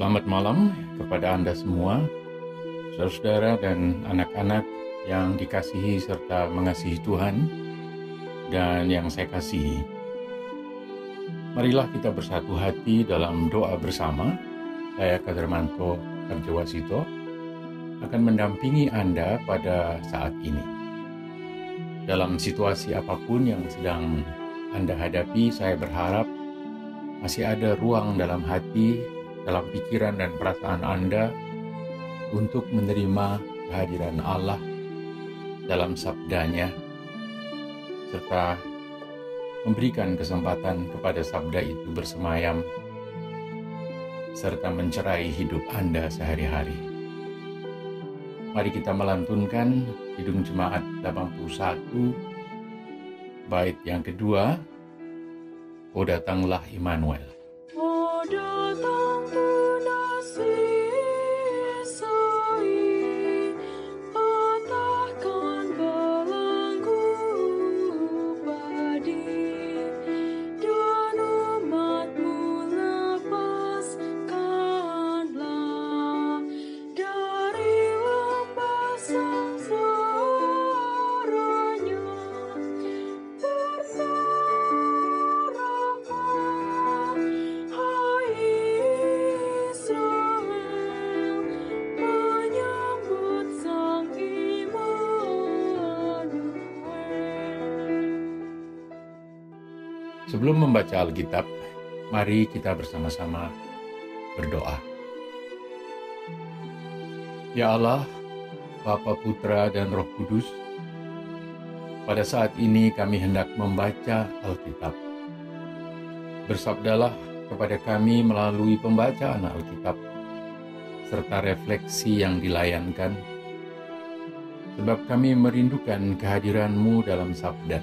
Selamat malam kepada Anda semua, saudara-saudara dan anak-anak yang dikasihi serta mengasihi Tuhan dan yang saya kasihi. Marilah kita bersatu hati dalam doa bersama. Saya Kadermanto Karjawasito akan mendampingi Anda pada saat ini. Dalam situasi apapun yang sedang Anda hadapi, saya berharap masih ada ruang dalam hati, dalam pikiran dan perasaan Anda untuk menerima kehadiran Allah dalam sabdanya, serta memberikan kesempatan kepada sabda itu bersemayam, serta mencerai hidup Anda sehari-hari. Mari kita melantunkan Kidung Jemaat 81, bait yang kedua, O datanglah Immanuel. O datang penasih Yesai, patahkan belenggu padi, dan umatmu lepaskanlah dari lembah sengsaranya. Hai Israel, menyambut Sang Immanuel. Sebelum membaca Alkitab, mari kita bersama-sama berdoa. Ya Allah, Bapa, Putra, dan Roh Kudus, pada saat ini kami hendak membaca Alkitab. Bersabdalah kepada kami melalui pembacaan Alkitab, serta refleksi yang dilayankan, sebab kami merindukan kehadiran-Mu dalam sabda.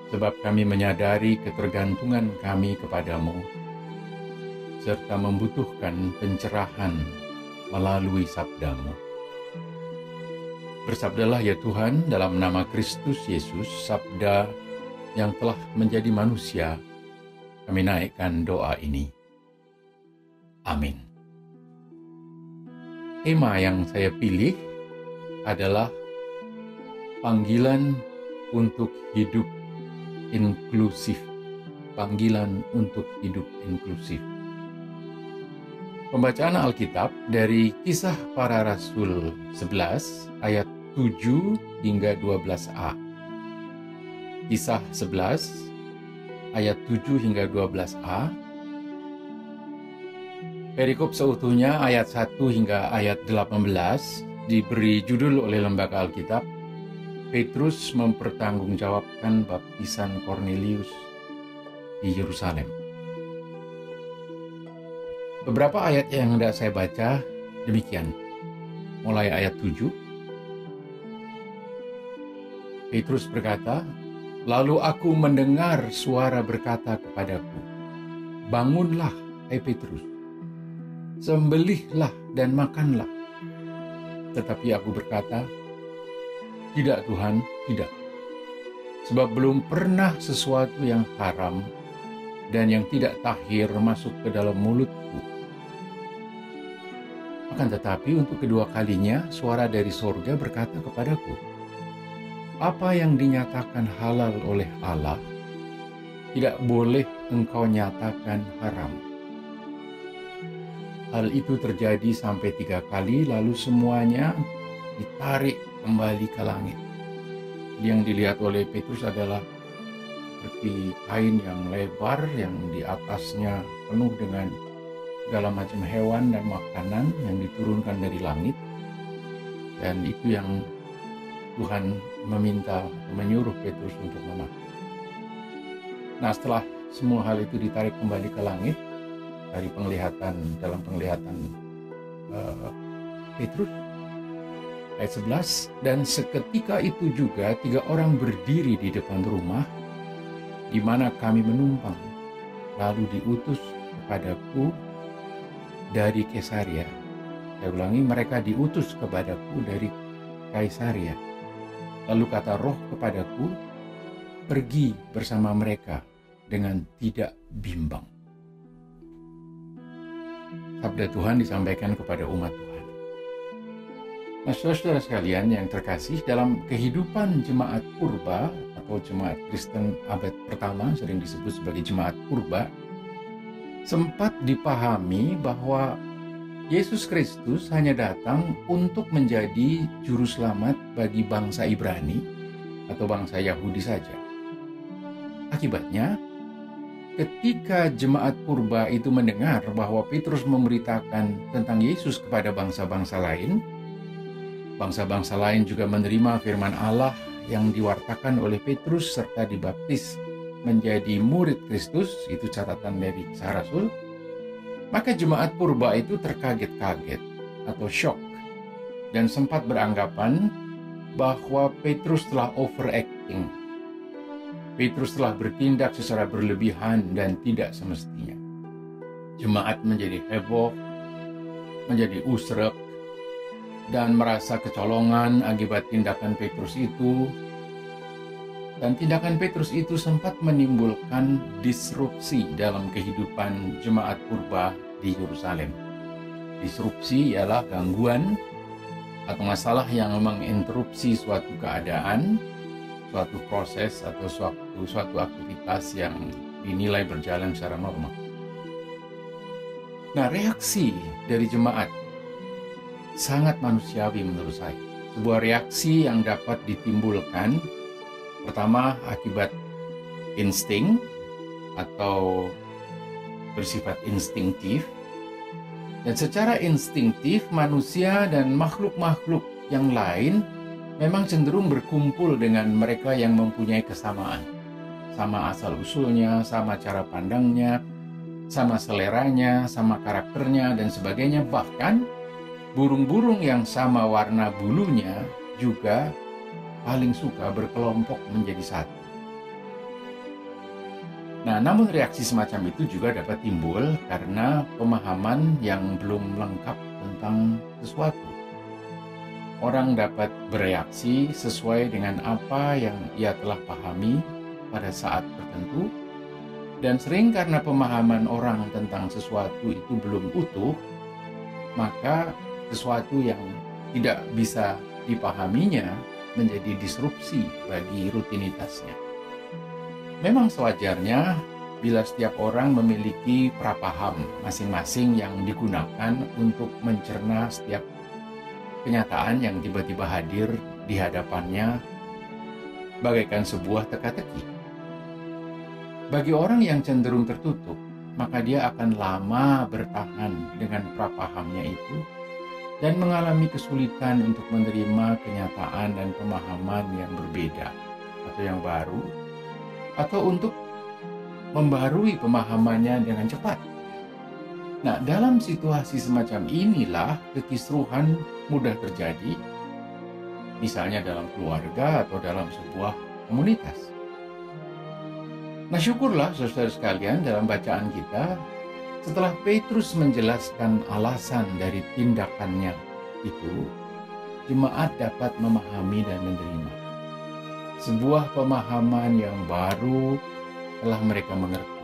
Sebab kami menyadari ketergantungan kami kepadamu, serta membutuhkan pencerahan melalui sabdamu. Bersabdalah ya Tuhan, dalam nama Kristus Yesus, sabda yang telah menjadi manusia, kami naikkan doa ini. Amin. Tema yang saya pilih adalah panggilan untuk hidup inklusif. Panggilan untuk hidup inklusif. Pembacaan Alkitab dari Kisah Para Rasul 11 ayat 7 hingga 12a. Kisah 11 ayat 7 hingga 12a. Perikop seutuhnya ayat 1 hingga ayat 18 diberi judul oleh Lembaga Alkitab, Petrus mempertanggungjawabkan baptisan Kornelius di Yerusalem. Beberapa ayat yang hendak saya baca demikian. Mulai ayat 7. Petrus berkata, "Lalu aku mendengar suara berkata kepadaku, 'Bangunlah, hai Petrus, sembelihlah dan makanlah.' Tetapi aku berkata, 'Tidak Tuhan, tidak. Sebab belum pernah sesuatu yang haram dan yang tidak tahir masuk ke dalam mulutku.' Akan tetapi untuk kedua kalinya suara dari sorga berkata kepadaku, 'Apa yang dinyatakan halal oleh Allah, tidak boleh engkau nyatakan haram.' Hal itu terjadi sampai 3 kali, lalu semuanya ditarik kembali ke langit. Yang dilihat oleh Petrus adalah seperti kain yang lebar yang di atasnya penuh dengan segala macam hewan dan makanan yang diturunkan dari langit. Dan itu yang Tuhan menyuruh Petrus untuk memakan. Nah, setelah semua hal itu ditarik kembali ke langit dari dalam penglihatan Petrus, ayat 11, dan seketika itu juga 3 orang berdiri di depan rumah di mana kami menumpang, lalu diutus kepadaku dari Kaisaria. Saya ulangi, mereka diutus kepadaku dari Kaisaria. Lalu kata Roh kepadaku, pergi bersama mereka dengan tidak bimbang. sabda Tuhan disampaikan kepada umat Tuhan. Nah, saudara-saudara sekalian yang terkasih, dalam kehidupan jemaat purba atau jemaat Kristen abad pertama, sering disebut sebagai jemaat purba, sempat dipahami bahwa Yesus Kristus hanya datang untuk menjadi juru selamat bagi bangsa Ibrani atau bangsa Yahudi saja. Akibatnya, ketika jemaat purba itu mendengar bahwa Petrus memberitakan tentang Yesus kepada bangsa-bangsa lain, bangsa-bangsa lain juga menerima firman Allah yang diwartakan oleh Petrus serta dibaptis menjadi murid Kristus, itu catatan dari Kisah Rasul, maka jemaat purba itu terkaget-kaget atau shock dan sempat beranggapan bahwa Petrus telah overacting. Petrus telah bertindak secara berlebihan dan tidak semestinya. Jemaat menjadi heboh, menjadi usrek, dan merasa kecolongan akibat tindakan Petrus itu. Dan tindakan Petrus itu sempat menimbulkan disrupsi dalam kehidupan jemaat purba di Yerusalem. Disrupsi ialah gangguan atau masalah yang menginterupsi suatu keadaan, suatu proses atau suatu aktivitas yang dinilai berjalan secara normal. Nah, reaksi dari jemaat sangat manusiawi menurut saya. Sebuah reaksi yang dapat ditimbulkan pertama akibat insting atau bersifat instinktif. Dan secara instinktif manusia dan makhluk-makhluk yang lain memang cenderung berkumpul dengan mereka yang mempunyai kesamaan. Sama asal-usulnya, sama cara pandangnya, sama seleranya, sama karakternya, dan sebagainya. Bahkan burung-burung yang sama warna bulunya juga paling suka berkelompok menjadi satu. Nah, namun reaksi semacam itu juga dapat timbul karena pemahaman yang belum lengkap tentang sesuatu. Orang dapat bereaksi sesuai dengan apa yang ia telah pahami pada saat tertentu, dan sering karena pemahaman orang tentang sesuatu itu belum utuh, maka sesuatu yang tidak bisa dipahaminya menjadi disrupsi bagi rutinitasnya. Memang sewajarnya bila setiap orang memiliki prapaham masing-masing yang digunakan untuk mencerna setiap kenyataan yang tiba-tiba hadir di hadapannya bagaikan sebuah teka-teki. Bagi orang yang cenderung tertutup, maka dia akan lama bertahan dengan prapahamnya itu dan mengalami kesulitan untuk menerima kenyataan dan pemahaman yang berbeda atau yang baru, atau untuk membarui pemahamannya dengan cepat. Nah, dalam situasi semacam inilah kekisruhan mudah terjadi, misalnya dalam keluarga atau dalam sebuah komunitas. Nah, syukurlah saudara sekalian, dalam bacaan kita, setelah Petrus menjelaskan alasan dari tindakannya itu, jemaat dapat memahami dan menerima. Sebuah pemahaman yang baru telah mereka mengerti,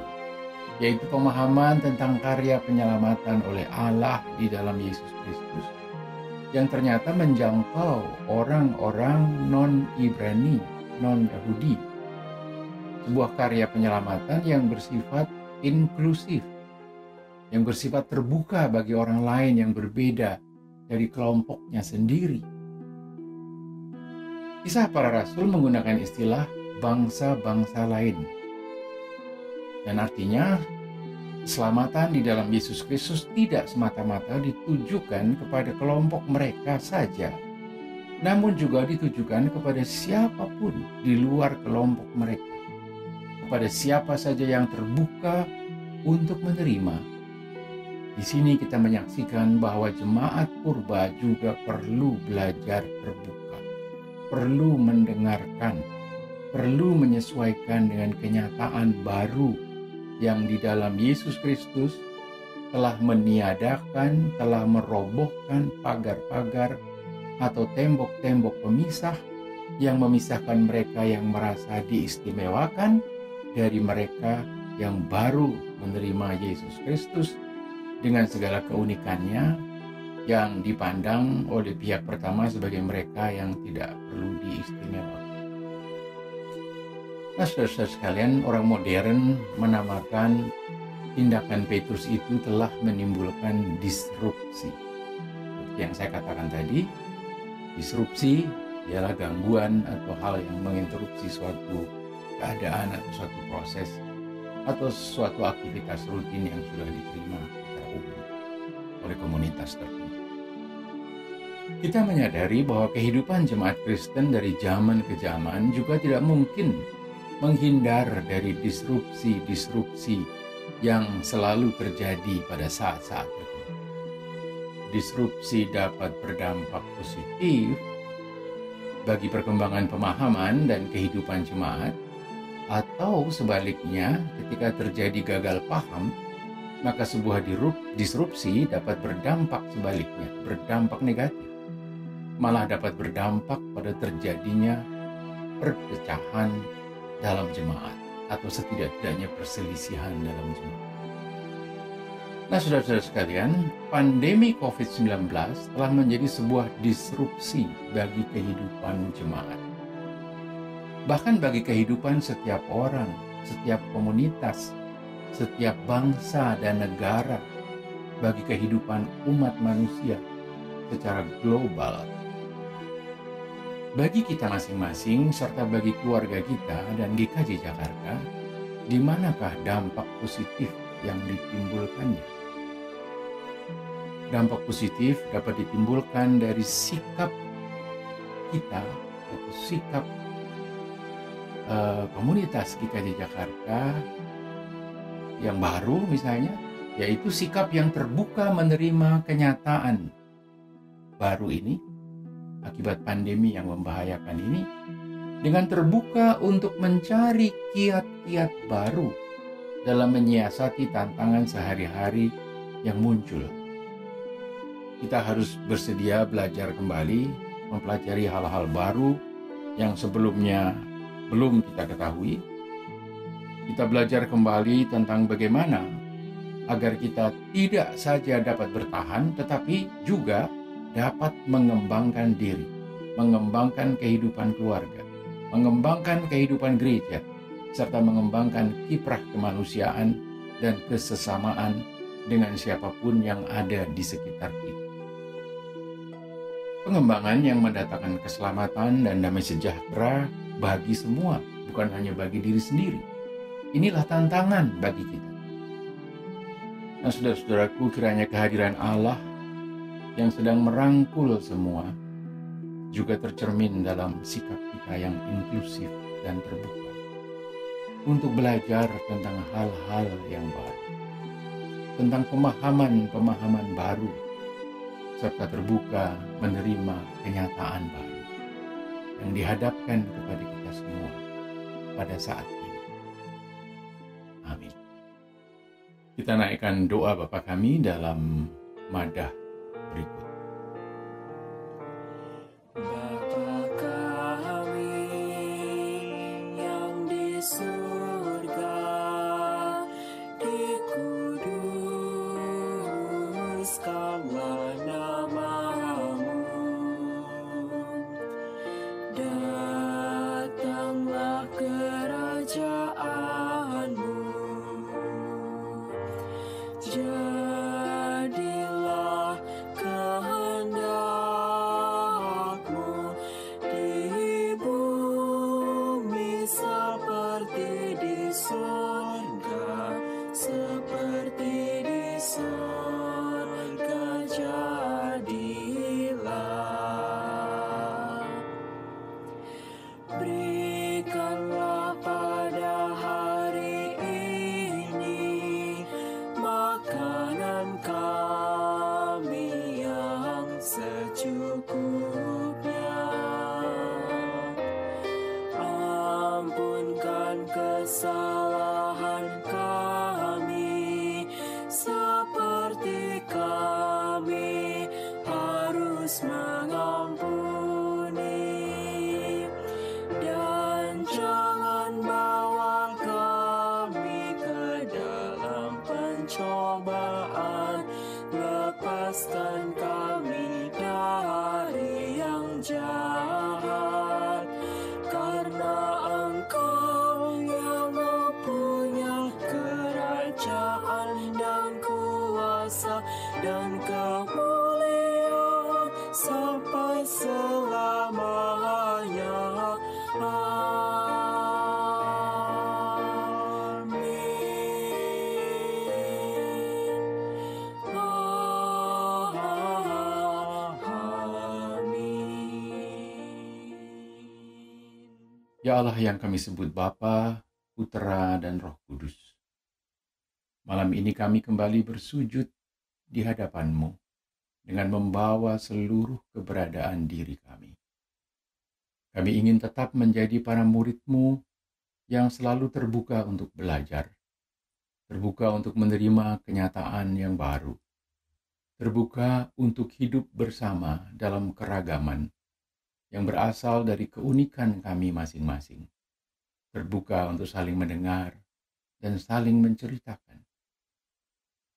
yaitu pemahaman tentang karya penyelamatan oleh Allah di dalam Yesus Kristus, yang ternyata menjangkau orang-orang non-Ibrani, non-Yahudi. Sebuah karya penyelamatan yang bersifat inklusif, yang bersifat terbuka bagi orang lain yang berbeda dari kelompoknya sendiri. Kisah Para Rasul menggunakan istilah bangsa-bangsa lain. Dan artinya, keselamatan di dalam Yesus Kristus tidak semata-mata ditujukan kepada kelompok mereka saja, namun juga ditujukan kepada siapapun di luar kelompok mereka, kepada siapa saja yang terbuka untuk menerima. Di sini kita menyaksikan bahwa jemaat purba juga perlu belajar terbuka, perlu mendengarkan, perlu menyesuaikan dengan kenyataan baru yang di dalam Yesus Kristus telah meniadakan, telah merobohkan pagar-pagar atau tembok-tembok pemisah yang memisahkan mereka yang merasa diistimewakan dari mereka yang baru menerima Yesus Kristus dengan segala keunikannya yang dipandang oleh pihak pertama sebagai mereka yang tidak perlu diistimewakan. Nah, saudara-saudara sekalian, orang modern menamakan tindakan Petrus itu telah menimbulkan disrupsi. Seperti yang saya katakan tadi, disrupsi ialah gangguan atau hal yang menginterupsi suatu keadaan atau suatu proses atau suatu aktivitas rutin yang sudah diterima secara umum oleh komunitas tertentu. Kita menyadari bahwa kehidupan jemaat Kristen dari zaman ke zaman juga tidak mungkin menghindar dari disrupsi-disrupsi yang selalu terjadi pada saat-saat tertentu. Disrupsi dapat berdampak positif bagi perkembangan pemahaman dan kehidupan jemaat, atau sebaliknya, ketika terjadi gagal paham, maka sebuah disrupsi dapat berdampak sebaliknya, berdampak negatif. Malah dapat berdampak pada terjadinya perpecahan dalam jemaat, atau setidak-tidaknya perselisihan dalam jemaat. Nah, saudara-saudara sekalian, pandemi COVID-19 telah menjadi sebuah disrupsi bagi kehidupan jemaat. Bahkan bagi kehidupan setiap orang, setiap komunitas, setiap bangsa dan negara, bagi kehidupan umat manusia secara global. Bagi kita masing-masing, serta bagi keluarga kita dan GKJ Jakarta, di manakah dampak positif yang ditimbulkannya? Dampak positif dapat ditimbulkan dari sikap kita atau sikap komunitas GKJ Jakarta yang baru misalnya, yaitu sikap yang terbuka menerima kenyataan baru ini akibat pandemi yang membahayakan ini, dengan terbuka untuk mencari kiat-kiat baru dalam menyiasati tantangan sehari-hari yang muncul. Kita harus bersedia belajar kembali, mempelajari hal-hal baru yang sebelumnya belum kita ketahui. Kita belajar kembali tentang bagaimana agar kita tidak saja dapat bertahan, tetapi juga dapat mengembangkan diri, mengembangkan kehidupan keluarga, mengembangkan kehidupan gereja, serta mengembangkan kiprah kemanusiaan dan kesesamaan dengan siapapun yang ada di sekitar kita. Pengembangan yang mendatangkan keselamatan dan damai sejahtera bagi semua, bukan hanya bagi diri sendiri. Inilah tantangan bagi kita. Nah, saudara-saudaraku, kiranya kehadiran Allah yang sedang merangkul semua juga tercermin dalam sikap kita yang inklusif dan terbuka untuk belajar tentang hal-hal yang baru, tentang pemahaman-pemahaman baru, serta terbuka menerima kenyataan baru yang dihadapkan kepada kita semua pada saat ini. Amin. Kita naikkan doa Bapa kami dalam madah berikut. Bapa kami yang di surga, dikuduskanlah nama-Mu, datanglah kerajaan-Mu, jadilah kehendak-Mu di bumi seperti di surga, seperti di surga jadilah. Berikanlah pada hari ini makanan kami yang secukupnya. Ampunkan kesalahan kami seperti kami harus mengampuni, dan jangan bawa kami ke dalam pencobaan, Ya Allah yang kami sebut Bapa, Putera, dan Roh Kudus, malam ini kami kembali bersujud di hadapan-Mu dengan membawa seluruh keberadaan diri kami. Kami ingin tetap menjadi para murid-Mu yang selalu terbuka untuk belajar, terbuka untuk menerima kenyataan yang baru, terbuka untuk hidup bersama dalam keragaman yang berasal dari keunikan kami masing-masing, terbuka untuk saling mendengar dan saling menceritakan.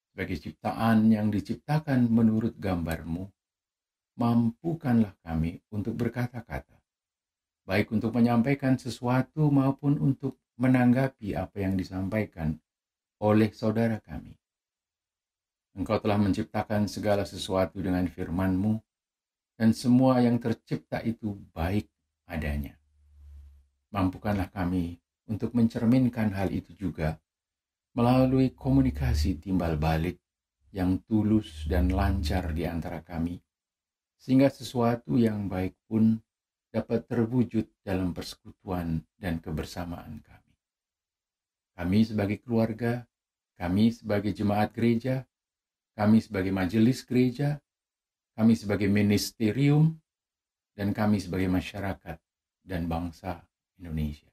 Sebagai ciptaan yang diciptakan menurut gambar-Mu, mampukanlah kami untuk berkata-kata, baik untuk menyampaikan sesuatu maupun untuk menanggapi apa yang disampaikan oleh saudara kami. Engkau telah menciptakan segala sesuatu dengan firman-Mu, dan semua yang tercipta itu baik adanya. Mampukanlah kami untuk mencerminkan hal itu juga melalui komunikasi timbal balik yang tulus dan lancar di antara kami, sehingga sesuatu yang baik pun dapat terwujud dalam persekutuan dan kebersamaan kami. Kami sebagai keluarga, kami sebagai jemaat gereja, kami sebagai majelis gereja, kami sebagai ministerium, dan kami sebagai masyarakat dan bangsa Indonesia.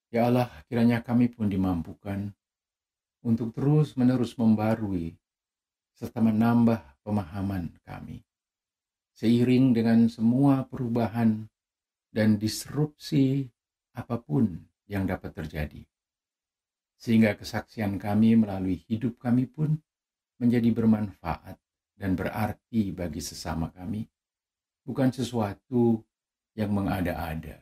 Ya Allah, kiranya kami pun dimampukan untuk terus-menerus membarui serta menambah pemahaman kami, seiring dengan semua perubahan dan disrupsi apapun yang dapat terjadi. Sehingga kesaksian kami melalui hidup kami pun menjadi bermanfaat dan berarti bagi sesama kami, bukan sesuatu yang mengada-ada.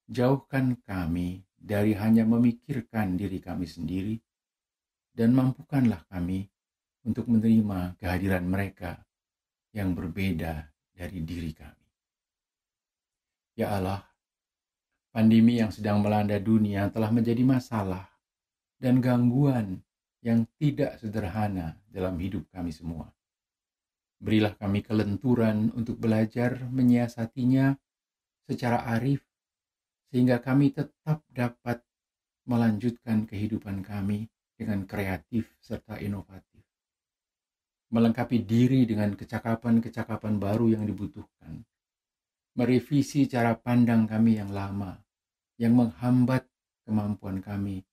Jauhkan kami dari hanya memikirkan diri kami sendiri, dan mampukanlah kami untuk menerima kehadiran mereka yang berbeda dari diri kami. Ya Allah, pandemi yang sedang melanda dunia telah menjadi masalah dan gangguan yang tidak sederhana dalam hidup kami semua. Berilah kami kelenturan untuk belajar menyiasatinya secara arif, sehingga kami tetap dapat melanjutkan kehidupan kami dengan kreatif serta inovatif. Melengkapi diri dengan kecakapan-kecakapan baru yang dibutuhkan. Merevisi cara pandang kami yang lama, yang menghambat kemampuan kami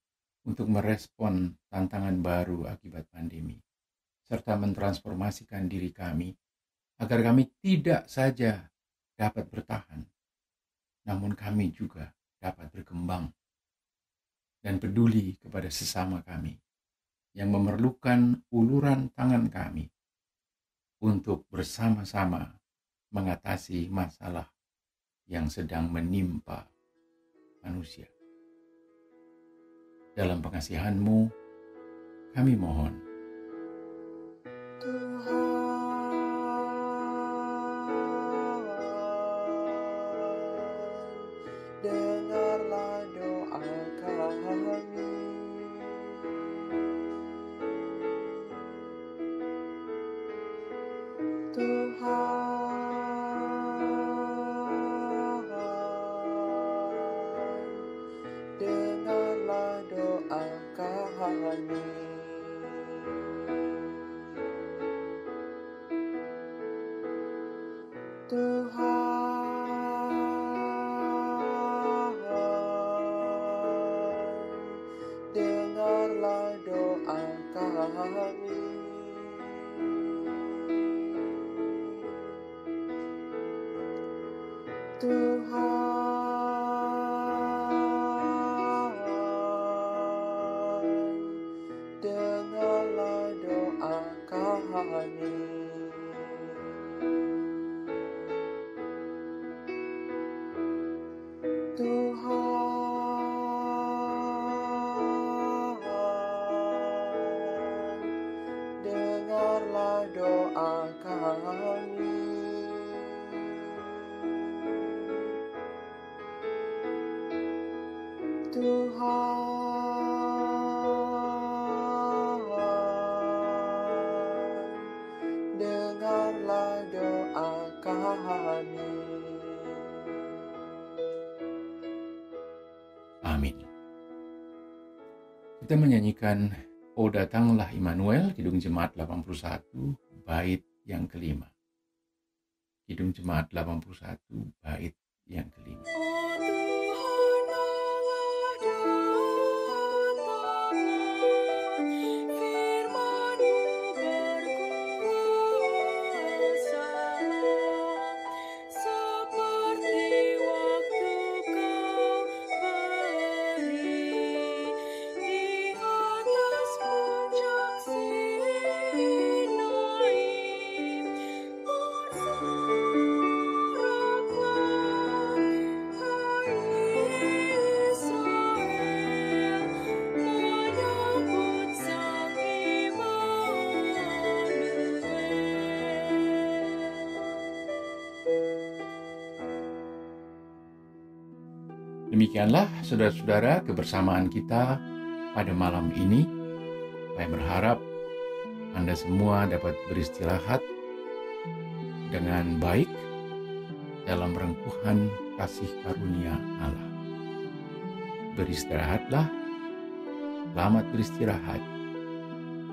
untuk merespon tantangan baru akibat pandemi, serta mentransformasikan diri kami agar kami tidak saja dapat bertahan, namun kami juga dapat berkembang dan peduli kepada sesama kami yang memerlukan uluran tangan kami untuk bersama-sama mengatasi masalah yang sedang menimpa manusia. Dalam pengasihan-Mu, kami mohon. Tuhan, dengarlah doa kami. Tuhan, dengarlah doa kami. Tuhan, dengarlah doa kami. Tuhan, dengarlah doa kami. Tuhan, dengarlah doa kami. Tuhan, dengarlah doa kami. Amin. Kita menyanyikan "O Datanglah Immanuel", Kidung Jemaat 81, bait yang kelima. Kidung Jemaat 81, bait yang kelima. Demikianlah saudara-saudara kebersamaan kita pada malam ini. Saya berharap Anda semua dapat beristirahat dengan baik dalam rengkuhan kasih karunia Allah. Beristirahatlah, selamat beristirahat,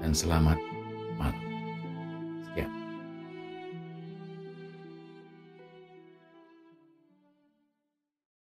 dan selamat malam. Sekian.